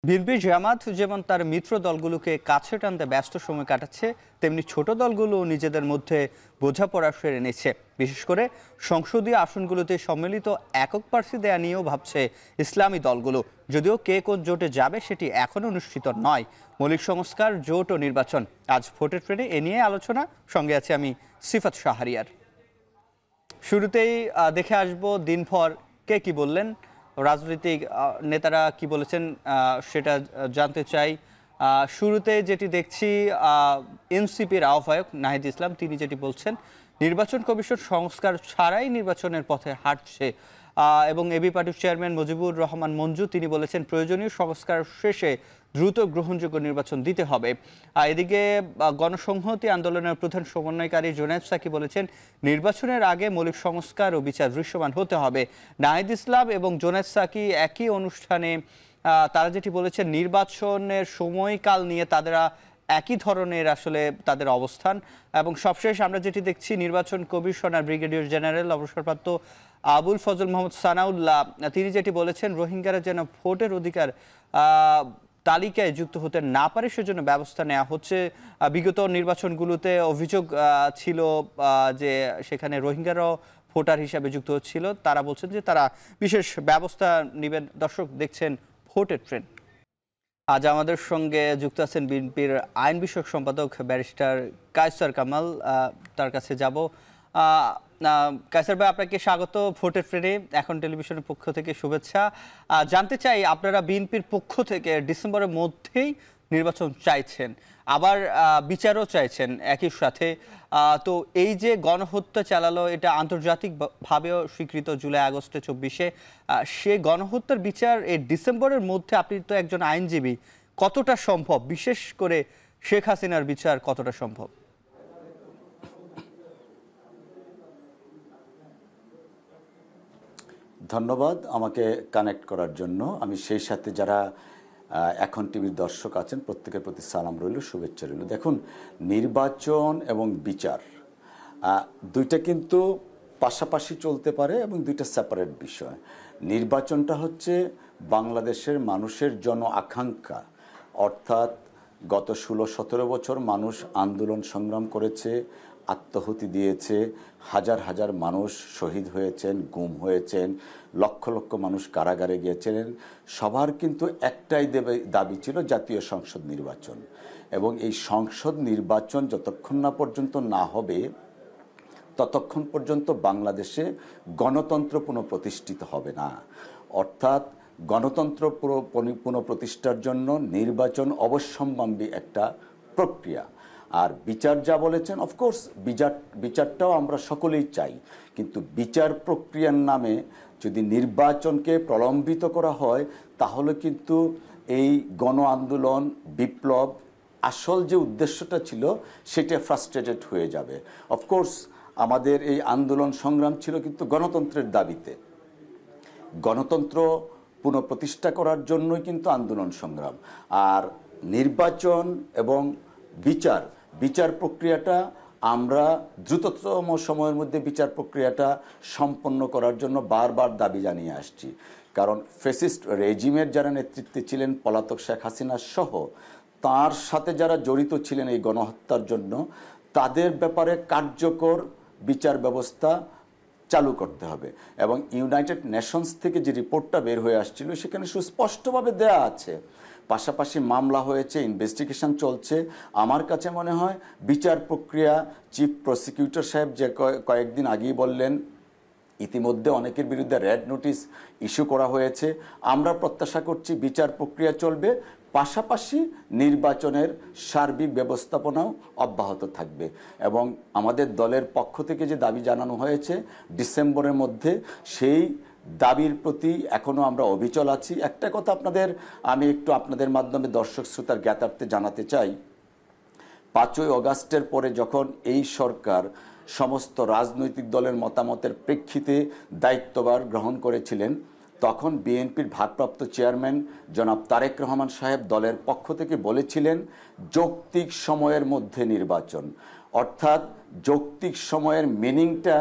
BNP জামাত যেমন তার মিত্র দলগুলোকে কাছে টানতে ব্যস্ত সময় কাটাচ্ছে, তেমনি ছোট দলগুলো নিজেদের মধ্যে বোঝাপড়া সেরে নিচ্ছে। বিশেষ করে সংসদীয় আসনগুলোতে সম্মিলিত একক প্রার্থী দেয়া নিয়েও ভাবছে ইসলামী দলগুলো। যদিও কে কোন জোটে যাবে সেটি এখনো নিশ্চিত নয়। মৌলিক সংস্কার, জোট ও নির্বাচন, আজ ভোটের ট্রেনে এ নিয়ে আলোচনা। সঙ্গে আছে আমি সিফাত শাহরিয়ার। শুরুতেই দেখে আসবো দিনভর কে কি বললেন, রাজনৈতিক নেতারা কি বলেছেন সেটা জানতে চাই। শুরুতে যেটি দেখছি, এনসিপির আহ্বায়ক নাহিদ ইসলাম তিনি যেটি বলছেন, নির্বাচন কমিশন সংস্কার ছাড়াই নির্বাচনের পথে হাঁটছে। এবং এবি পার্টির চেয়ারম্যান মুজিবুর রহমান মঞ্জু তিনি বলেছেন প্রয়োজনীয় সংস্কার শেষে দ্রুত গ্রহণযোগ্য নির্বাচন দিতে হবে। এদিকে গণসংহতি আন্দোলনের প্রধান সমন্বয়কারী জুনায়েদ সাকি বলেছেন নির্বাচনের আগে মৌলিক সংস্কার ও বিচার দৃশ্যমান হতে হবে। নাহিদ ইসলাম এবং জুনায়েদ সাকি একই অনুষ্ঠানে তারা যেটি বলেছেন, নির্বাচনের সময়কাল নিয়ে তারা একই ধরনের আসলে তাদের অবস্থান। এবং সবশেষ আমরা যেটি দেখছি, নির্বাচন কমিশনার ব্রিগেডিয়ার জেনারেল অবসরপ্রাপ্ত আবুল ফজল মোহাম্মদ সানাউল্লাহ তিনি যেটি বলেছেন, রোহিঙ্গারা যেন ভোটের অধিকার তালিকায় যুক্ত হতে না পারে সেজন্য ব্যবস্থা নেওয়া হচ্ছে। বিগত নির্বাচনগুলোতে অভিযোগ ছিল যে সেখানে রোহিঙ্গারাও ভোটার হিসাবে যুক্ত হচ্ছিল। তারা বলছেন যে তারা বিশেষ ব্যবস্থা নেবেন। দর্শক দেখছেন ভোটের ট্রেন্ড। আজ আমাদের সঙ্গে যুক্ত আছেন বিএনপির আইন বিষয়ক সম্পাদক ব্যারিস্টার কায়সার কামাল, তার কাছে যাব। কায়সার ভাই, আপনাকে স্বাগত ভোটের ট্রেনে। এখন টেলিভিশনের পক্ষ থেকে শুভেচ্ছা। জানতে চাই, আপনারা বিএনপির পক্ষ থেকে ডিসেম্বরের মধ্যেই নির্বাচন চাইছেন, আবার বিচারও চাইছেন একই সাথে। তো এই যে গণহত্যা চালালো, এটা আন্তর্জাতিকভাবেও স্বীকৃত, জুলাই আগস্টে 24-এ সে গণহত্যার বিচার এই ডিসেম্বরের মধ্যে, আপনি তো একজন আইনজীবী, কতটা সম্ভব? বিশেষ করে শেখ হাসিনার বিচার কতটা সম্ভব? ধন্যবাদ আমাকে কানেক্ট করার জন্য। আমি সেই সাথে যারা এখন টিভির দর্শক আছেন প্রত্যেকের প্রতি সালাম রইল, শুভেচ্ছা রইল। দেখুন, নির্বাচন এবং বিচার দুইটা কিন্তু পাশাপাশি চলতে পারে এবং দুইটা সেপারেট বিষয়। নির্বাচনটা হচ্ছে বাংলাদেশের মানুষের জন আকাঙ্ক্ষা, অর্থাৎ গত 16-17 বছর মানুষ আন্দোলন সংগ্রাম করেছে, আত্মাহুতি দিয়েছে, হাজার হাজার মানুষ শহীদ হয়েছেন, গুম হয়েছেন, লক্ষ লক্ষ মানুষ কারাগারে গিয়েছিলেন। সবার কিন্তু একটাই দাবি ছিল জাতীয় সংসদ নির্বাচন। এবং এই সংসদ নির্বাচন যতক্ষণ না পর্যন্ত না হবে ততক্ষণ পর্যন্ত বাংলাদেশে গণতন্ত্র পুনঃপ্রতিষ্ঠিত হবে না। অর্থাৎ গণতন্ত্র পুনঃপ্রতিষ্ঠার জন্য নির্বাচন অবশ্যম্ভাবী একটা প্রক্রিয়া। আর বিচার যা বলেছেন, অফকোর্স বিচারটাও আমরা সকলেই চাই, কিন্তু বিচার প্রক্রিয়ার নামে যদি নির্বাচনকে প্রলম্বিত করা হয় তাহলে কিন্তু এই গণ আন্দোলন, বিপ্লব, আসল যে উদ্দেশ্যটা ছিল সেটা ফ্রাস্ট্রেটেড হয়ে যাবে। অফকোর্স আমাদের এই আন্দোলন সংগ্রাম ছিল কিন্তু গণতন্ত্রের দাবিতে। গণতন্ত্র পুনঃপ্রতিষ্ঠা করার জন্যই কিন্তু আন্দোলন সংগ্রাম। আর নির্বাচন এবং বিচার প্রক্রিয়াটা আমরা দ্রুততম সময়ের মধ্যে বিচার প্রক্রিয়াটা সম্পন্ন করার জন্য বারবার দাবি জানিয়ে আসছি। কারণ ফ্যাসিস্ট রেজিমের যারা নেতৃত্বে ছিলেন, পলাতক শেখ হাসিনা সহ তার সাথে যারা জড়িত ছিলেন এই গণহত্যার জন্য, তাদের ব্যাপারে কার্যকর বিচার ব্যবস্থা চালু করতে হবে। এবং ইউনাইটেড নেশনস থেকে যে রিপোর্টটা বের হয়ে আসছিল সেখানে সুস্পষ্টভাবে দেয়া আছে। পাশাপাশি মামলা হয়েছে, ইনভেস্টিগেশন চলছে। আমার কাছে মনে হয় বিচার প্রক্রিয়া, চিফ প্রসিকিউটর সাহেব যে কয়েকদিন আগেই বললেন ইতিমধ্যে অনেকের বিরুদ্ধে রেড নোটিশ ইস্যু করা হয়েছে। আমরা প্রত্যাশা করছি বিচার প্রক্রিয়া চলবে, পাশাপাশি নির্বাচনের সার্বিক ব্যবস্থাপনাও অব্যাহত থাকবে। এবং আমাদের দলের পক্ষ থেকে যে দাবি জানানো হয়েছে ডিসেম্বরের মধ্যে, সেই দাবির প্রতি এখনও আমরা অবিচল আছি। একটা কথা আমি একটু আপনাদের মাধ্যমে দর্শক শ্রোতার জ্ঞাতার্থে জানাতে চাই। 5ই অগাস্টের পরে যখন এই সরকার সমস্ত রাজনৈতিক দলের মতামতের প্রেক্ষিতে দায়িত্বভার গ্রহণ করেছিলেন, তখন বিএনপির ভারপ্রাপ্ত চেয়ারম্যান জনাব তারেক রহমান সাহেব দলের পক্ষ থেকে বলেছিলেন যৌক্তিক সময়ের মধ্যে নির্বাচন। অর্থাৎ যৌক্তিক সময়ের মিনিংটা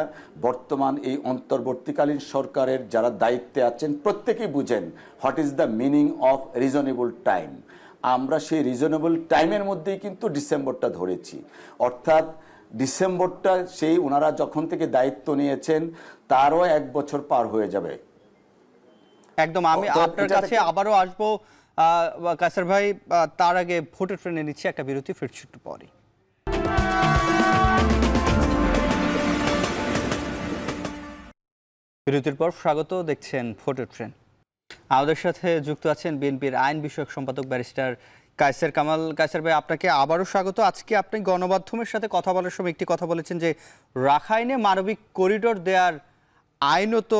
বর্তমান এই অন্তর্বর্তীকালীন সরকারের যারা দায়িত্বে আছেন প্রত্যেকেই বুঝেন what is the meaning of reasonable time. আমরা সেই রিজনেবল টাইমের মধ্যেই কিন্তু ডিসেম্বরটা ধরেছি, অর্থাৎ ডিসেম্বরটা সেই ওনারা যখন থেকে দায়িত্ব নিয়েছেন তারও 1 বছর পার হয়ে যাবে। একদম, আমি আপনার কাছে আবারও আসবো কায়সার ভাই, তার আগে ভোটের ট্রেনে নিচ্ছে একটা বিরতি, ফিরছি একটু পরে। বিরতির পর স্বাগত, দেখছেন ভোটের ট্রেন। আমাদের সাথে যুক্ত আছেন বিএনপির আইন বিষয়ক সম্পাদক ব্যারিস্টার কায়সার কামাল। কায়সার ভাই, আপনাকে আবারও স্বাগত। আজকে আপনি গণমাধ্যমের সাথে কথা বলার সময় একটি কথা বলেছেন যে রাখাইনে মানবিক করিডোর দেওয়ার আইনত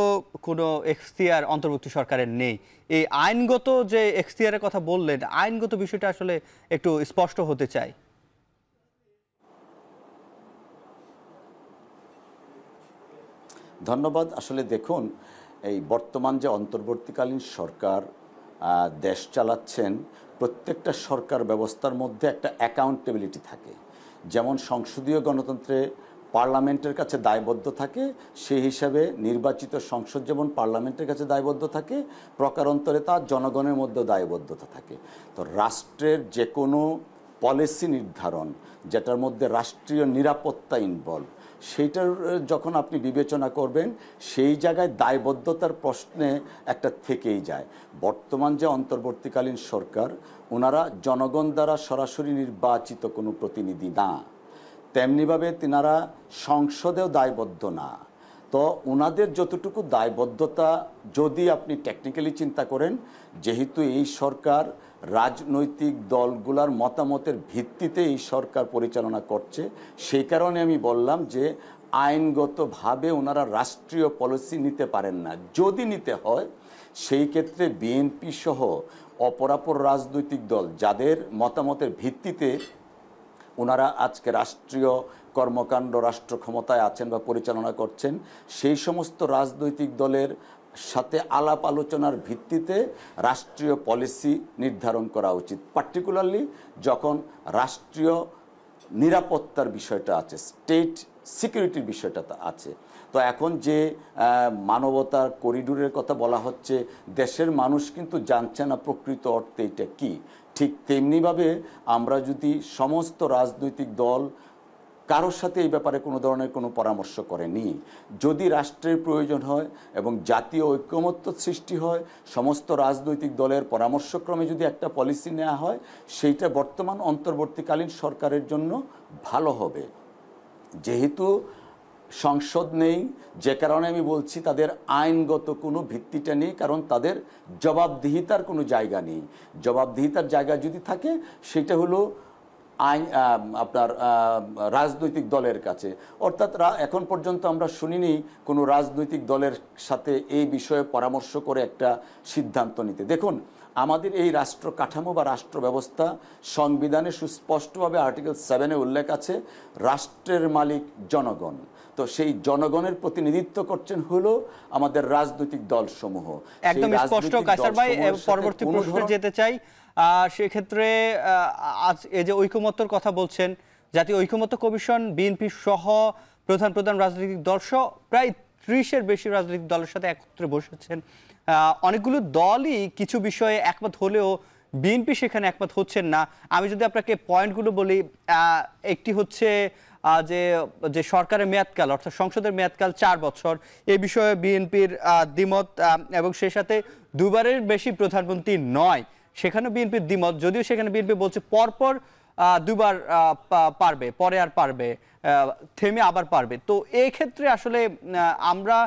কোনো এখতিয়ার অন্তর্বর্তী সরকারের নেই। এই আইনগত যে এখতিয়ারের কথা বললেন, আইনগত বিষয়টা আসলে একটু স্পষ্ট হতে চাই। ধন্যবাদ। আসলে দেখুন, এই বর্তমান যে অন্তর্বর্তীকালীন সরকার দেশ চালাচ্ছেন, প্রত্যেকটা সরকার ব্যবস্থার মধ্যে একটা অ্যাকাউন্টেবিলিটি থাকে। যেমন সংসদীয় গণতন্ত্রে পার্লামেন্টের কাছে দায়বদ্ধ থাকে, সেই হিসাবে নির্বাচিত সংসদ যেমন পার্লামেন্টের কাছে দায়বদ্ধ থাকে, প্রকারান্তরে তা জনগণের মধ্যে দায়বদ্ধতা থাকে। তো রাষ্ট্রের যে কোনো পলিসি নির্ধারণ যেটার মধ্যে রাষ্ট্রীয় নিরাপত্তা ইনভলভ, সেইটার যখন আপনি বিবেচনা করবেন সেই জায়গায় দায়বদ্ধতার প্রশ্নে একটা থেকেই যায়। বর্তমান যে অন্তর্বর্তীকালীন সরকার, ওনারা জনগণ দ্বারা সরাসরি নির্বাচিত কোনো প্রতিনিধি না, তেমনিভাবে তিনারা সংসদেও দায়বদ্ধ না। তো ওনাদের যতটুকু দায়বদ্ধতা যদি আপনি টেকনিক্যালি চিন্তা করেন, যেহেতু এই সরকার রাজনৈতিক দলগুলোর মতামতের ভিত্তিতে এই সরকার পরিচালনা করছে, সেই কারণে আমি বললাম যে আইনগতভাবে ওনারা রাষ্ট্রীয় পলিসি নিতে পারেন না। যদি নিতে হয় সেই ক্ষেত্রে বিএনপি সহ অপরাপর রাজনৈতিক দল যাদের মতামতের ভিত্তিতে ওনারা আজকে রাষ্ট্রীয় কর্মকাণ্ড রাষ্ট্র ক্ষমতায় আছেন বা পরিচালনা করছেন, সেই সমস্ত রাজনৈতিক দলের সাথে আলাপ আলোচনার ভিত্তিতে রাষ্ট্রীয় পলিসি নির্ধারণ করা উচিত। পার্টিকুলারলি যখন রাষ্ট্রীয় নিরাপত্তার বিষয়টা আছে, স্টেট সিকিউরিটির বিষয়টা আছে। তো এখন যে মানবতার করিডোরের কথা বলা হচ্ছে, দেশের মানুষ কিন্তু জানছে না প্রকৃত অর্থে এটা কী। ঠিক তেমনিভাবে আমরা যদি সমস্ত রাজনৈতিক দল কারোর সাথে এই ব্যাপারে কোনো ধরনের কোনো পরামর্শ করেনি, যদি রাষ্ট্রের প্রয়োজন হয় এবং জাতীয় ঐক্যমত্য সৃষ্টি হয়, সমস্ত রাজনৈতিক দলের পরামর্শক্রমে যদি একটা পলিসি নেওয়া হয়, সেইটা বর্তমান অন্তর্বর্তীকালীন সরকারের জন্য ভালো হবে। যেহেতু সংসদ নেই, যে কারণে আমি বলছি তাদের আইনগত কোনো ভিত্তিটা নেই, কারণ তাদের জবাবদিহিতার কোনো জায়গা নেই। জবাবদিহিতার জায়গা যদি থাকে সেটা হলো আইন আপনার রাজনৈতিক দলের কাছে। অর্থাৎ এখন পর্যন্ত আমরা শুনিনি কোনো রাজনৈতিক দলের সাথে এই বিষয়ে পরামর্শ করে একটা সিদ্ধান্ত নিতে। দেখুন, আমাদের এই রাষ্ট্র কাঠামো বা রাষ্ট্র ব্যবস্থা সংবিধানে সুস্পষ্টভাবে আর্টিকেল 7-এ উল্লেখ আছে রাষ্ট্রের মালিক জনগণ। তো সেই জনগণের প্রতিনিধিত্ব করছেন হলো আমাদের রাজনৈতিক দলসমূহ। একদম স্পষ্ট। কায়সার ভাই, পরবর্তী প্রশ্নে যেতে চাই। সেক্ষেত্রে আজ এই যে ঐকমত্যর কথা বলছেন, জাতীয় ঐকমত্য কমিশন বিএনপি সহ প্রধান প্রধান রাজনৈতিক দল সহ প্রায় 30-এর বেশি রাজনৈতিক দলের সাথে একত্রে বসেছেন। অনেকগুলো দলই কিছু বিষয়ে একমত হলেও বিএনপি সেখানে একমত হচ্ছেন না। আমি যদি আপনাকে পয়েন্টগুলো বলি, একটি হচ্ছে যে সরকারের মেয়াদকাল অর্থাৎ সংসদের মেয়াদকাল 4 বছর, এই বিষয়ে বিএনপির দ্বিমত, এবং সেই সাথে দুবারের বেশি প্রধানমন্ত্রী নয়, সেখানে বিএনপির দ্বিমত। যদিও সেখানে বিএনপি বলছে পরপর দুবার পারবে, পরে আর পারবে, থেমে আবার পারবে। তো এই ক্ষেত্রে আসলে আমরা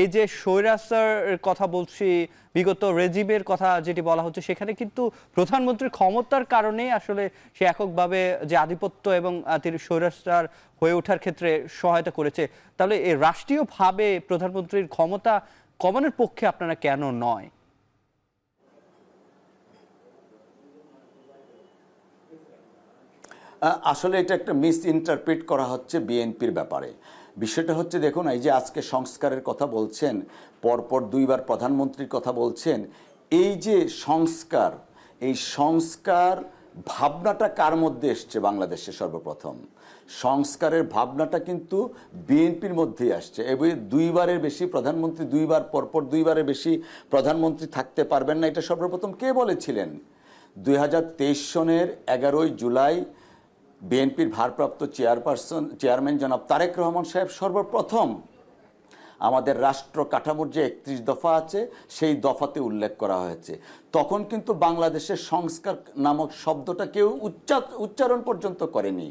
এই যে স্বৈরাচার কথা বলছি, বিগত রেজিমের কথা যেটি বলা হচ্ছে, সেখানে কিন্তু প্রধানমন্ত্রীর ক্ষমতার কারণেই আসলে সে এককভাবে যে আধিপত্য এবং তিনি স্বৈরাচার হয়ে ওঠার ক্ষেত্রে সহায়তা করেছে। তাহলে এই রাষ্ট্রীয়ভাবে প্রধানমন্ত্রীর ক্ষমতা কমানোর পক্ষে আপনারা কেন নয়? আসলে এটা একটা মিস ইন্টারপ্রিট করা হচ্ছে বিএনপির ব্যাপারে। বিষয়টা হচ্ছে, দেখুন, এই যে আজকে সংস্কারের কথা বলছেন, পরপর 2বার প্রধানমন্ত্রীর কথা বলছেন, এই যে সংস্কার, এই সংস্কার ভাবনাটা কার মধ্যে এসছে বাংলাদেশে সর্বপ্রথম? সংস্কারের ভাবনাটা কিন্তু বিএনপির মধ্যেই আসছে। এবং দুইবারের বেশি প্রধানমন্ত্রী, দুইবার পরপর দুইবারের বেশি প্রধানমন্ত্রী থাকতে পারবেন না, এটা সর্বপ্রথম কে বলেছিলেন? 2023 সনের 11 জুলাই বিএনপির ভারপ্রাপ্ত চেয়ারম্যান জনাব তারেক রহমান সাহেব সর্বপ্রথম আমাদের রাষ্ট্র কাঠামোর যে 31 দফা আছে সেই দফাতে উল্লেখ করা হয়েছে। তখন কিন্তু বাংলাদেশের সংস্কার নামক শব্দটা কেউ উচ্চারণ পর্যন্ত করেনি।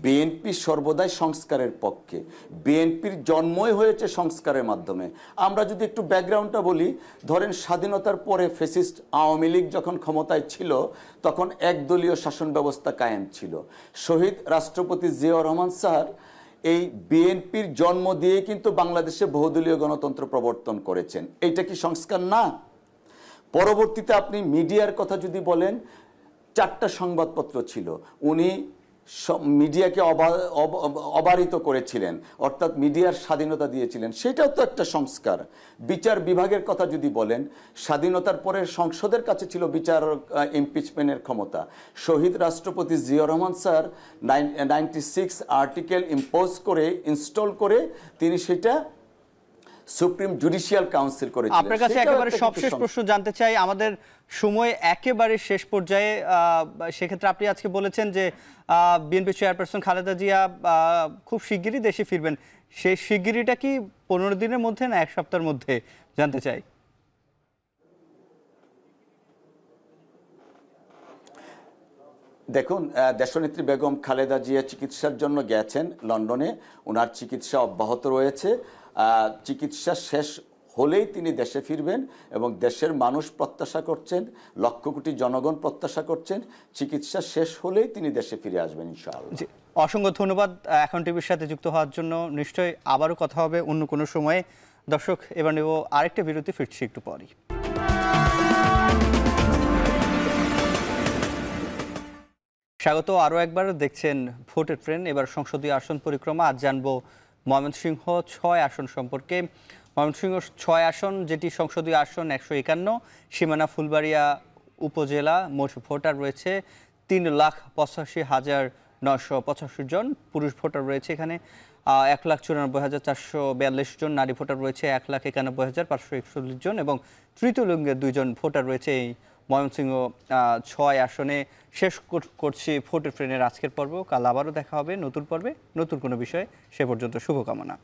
বিএনপি সর্বদাই সংস্কারের পক্ষে, বিএনপির জন্মই হয়েছে সংস্কারের মাধ্যমে। আমরা যদি একটু ব্যাকগ্রাউন্ডটা বলি, ধরেন স্বাধীনতার পরে ফ্যাসিস্ট আওয়ামী লীগ যখন ক্ষমতায় ছিল তখন একদলীয় শাসন ব্যবস্থা কায়েম ছিল। শহীদ রাষ্ট্রপতি জিয়াউর রহমান স্যার এই বিএনপির জন্ম দিয়ে কিন্তু বাংলাদেশে বহুদলীয় গণতন্ত্র প্রবর্তন করেছেন। এইটা কি সংস্কার না? পরবর্তীতে আপনি মিডিয়ার কথা যদি বলেন, 4টা সংবাদপত্র ছিল, উনি মিডিয়াকে অবারিত করেছিলেন, অর্থাৎ মিডিয়ার স্বাধীনতা দিয়েছিলেন, সেটাও তো একটা সংস্কার। বিচার বিভাগের কথা যদি বলেন, স্বাধীনতার পরে সংসদের কাছে ছিল বিচার ইমপিচমেন্টের ক্ষমতা। শহীদ রাষ্ট্রপতি Ziaur Rahman sir 96 article install করে তিনি সেটা সুপ্রিম জুডিশিয়াল কাউন্সিল করেছিলেন। আপনার কাছে একেবারে সবশেষ প্রশ্ন জানতে চাই, আমাদের সময় একেবারে শেষ পর্যায়ে। সেক্ষেত্রে আপনি আজকে বলেছেন যে বিএনপি চেয়ারপারসন খালেদা জিয়া খুব শিগগিরই দেশে ফিরবেন। সেই শিগগিরিটা কি 15 দিনের মধ্যে না 1 সপ্তাহের মধ্যে, জানতে চাই। দেখুন, দেশনেত্রী বেগম খালেদা জিয়া চিকিৎসার জন্য গেছেন লন্ডনে, ওনার চিকিৎসা অব্যাহত রয়েছে। চিকিৎসা শেষ হলেই তিনি দেশে ফিরবেন এবং দেশের মানুষ প্রত্যাশা করছেন, লক্ষ কোটি জনগণ প্রত্যাশা করছেন, চিকিৎসা শেষ হলেই তিনি দেশে ফিরে আসবেন ইনশাআল্লাহ। অসংখ্য ধন্যবাদ এখন টিভির সাথে যুক্ত হওয়ার জন্য। নিশ্চয়ই আবারও কথা হবে অন্য কোনো সময়ে। দর্শক, এবার নেব আরেকটা বিরতি, ফিরছি একটু পরই। স্বাগত আরও একবার, দেখছেন ভোটের ট্রেন। এবার সংসদীয় আসন পরিক্রমা। আজ জানবো ময়মনসিংহ 6 আসন সম্পর্কে। ময়মনসিংহ 6 আসন, যেটি সংসদীয় আসন 151, সীমানা ফুলবাড়িয়া উপজেলা। মোট ভোটার রয়েছে 3,85,985 জন। পুরুষ ভোটার রয়েছে এখানে 1,94,442 জন। নারী ভোটার রয়েছে 1,91,541 জন এবং তৃতীয় লিঙ্গের 2 জন ভোটার রয়েছে এই ময়মনসিংহ 6 আসনে। শেষ করছি ভোটের ট্রেনের আজকের পর্ব। কাল আবারও দেখা হবে নতুন পর্বে, নতুন কোনো বিষয়ে। সে পর্যন্ত শুভকামনা।